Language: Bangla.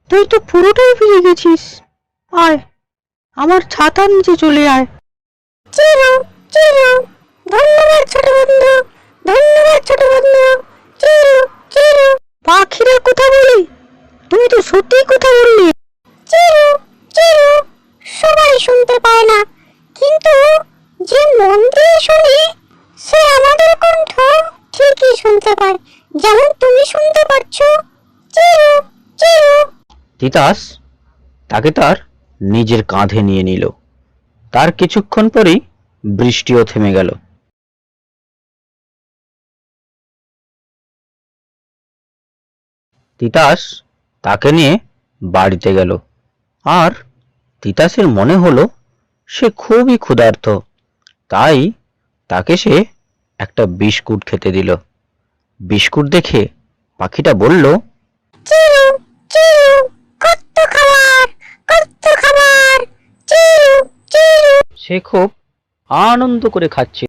তুই তো পুরোটাই ভিজে গেছিস। আয়, আমার ছাতার নিচে চলে আয়। চিরু চিরু, ধন্যবাদ ছোট বন্ধু, ধন্যবাদ ছোট বন্ধু। চিরু চিরু। পাখিরা কথা বলে, তুই তো সত্যিই কথা বললি। চিরু চিরু, সবাই শুনতে পায় না, কিন্তু যে মন দিয়ে শোনে সে আমাদের কণ্ঠ ঠিকই শুনতে পায়, যেমন তুমি শুনতে পাচ্ছ। চিরু চিরু। তিতাস তাকে তার নিজের কাঁধে নিয়ে নিল। তার কিছুক্ষণ পরেই বৃষ্টিও থেমে গেল। তিতাস তাকে নিয়ে বাড়িতে গেল, আর তিতাসের মনে হলো সে খুবই ক্ষুধার্ত। তাই তাকে সে একটা বিস্কুট খেতে দিল। বিস্কুট দেখে পাখিটা বলল, চিরু চিরু, কত খাবার, কত খাবার। চিরু চিরু। সে খুব আনন্দ করে খাচ্ছে।